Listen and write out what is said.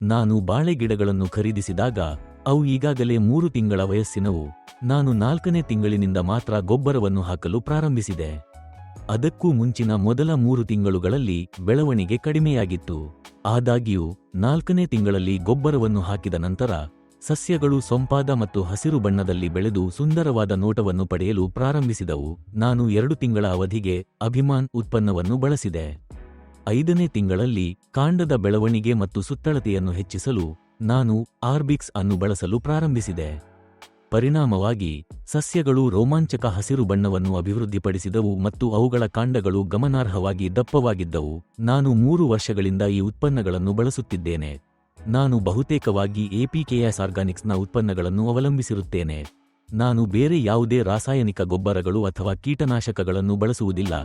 ನಾನು ಬಾಳೆ ಗಿಡಗಳನ್ನು ಖರೀದಿಸಿದಾಗ ಅವು ಈಗಾಗಲೇ 3 ತಿಂಗಳ ವಯಸ್ಸಿನವು. ನಾನು 4ನೇ ತಿಂಗಳಿನಿಂದ ಮಾತ್ರ ಗೊಬ್ಬರವನ್ನು ಹಾಕಲು ಪ್ರಾರಂಭಿಸಿದೆ. ಅದಕ್ಕೂ ಮುಂಚಿನ ಮೊದಲ 3 ತಿಂಗಳುಗಳಲ್ಲಿ ಬೆಳವಣಿಗೆ ಕಡಿಮೆಯಾಗಿತ್ತು. ಆದಾಗ್ಯೂ 4ನೇ ತಿಂಗಳಲ್ಲಿ ಗೊಬ್ಬರವನ್ನು ಹಾಕಿದ ನಂತರ ಸಸ್ಯಗಳು ಸೊಂಪಾದ ಮತ್ತು ಹಸಿರು ಬಣ್ಣದಲ್ಲಿ ಬೆಳೆದು ಸುಂದರವಾದ ನೋಟವನ್ನು ಪಡೆಯಲು ಪ್ರಾರಂಭಿಸಿದವು. ನಾನು 2 ತಿಂಗಳ ಅವಧಿಗೆ ಅಭಿಮಾನ್ ಉತ್ಪನ್ನವನ್ನು ಬಳಸಿದೆ. 5ನೇ ತಿಂಗಳಲ್ಲಿ ಕಾಂಡದ ಬೆಳವಣಿಗೆ ಮತ್ತು ಸುತ್ತಳತೆಯನ್ನು ಹೆಚ್ಚಿಸಲು ನಾನು ಆರ್ಬಿಕ್ಸ್ ಅನ್ನು ಬಳಸಲು ಪ್ರಾರಂಭಿಸಿದೆ. ಪರಿಣಾಮವಾಗಿ ಸಸ್ಯಗಳು ರೋಮಾಂಚಕ ಹಸಿರು ಬಣ್ಣವನ್ನು ಅಭಿವೃದ್ಧಿಪಡಿಸಿದವು ಮತ್ತು ಅವುಗಳ ಕಾಂಡಗಳು ಗಮನಾರ್ಹವಾಗಿ ದಪ್ಪವಾಗಿದ್ದವು. ನಾನು 3 ವರ್ಷಗಳಿಂದ ಈ ಉತ್ಪನ್ನಗಳನ್ನು ಬಳಸುತ್ತಿದ್ದೇನೆ. ನಾನು ಬಹುತೇಕವಾಗಿ ಎಪಿಕೆಎಸ್ ಆರ್ಗಾನಿಕ್ಸ್ನ ಉತ್ಪನ್ನಗಳನ್ನು ಅವಲಂಬಿಸಿರುತ್ತೇನೆ. ನಾನು ಬೇರೆ ಯಾವುದೇ ರಾಸಾಯನಿಕ ಗೊಬ್ಬರಗಳು ಅಥವಾ ಕೀಟನಾಶಕಗಳನ್ನು ಬಳಸುವುದಿಲ್ಲ.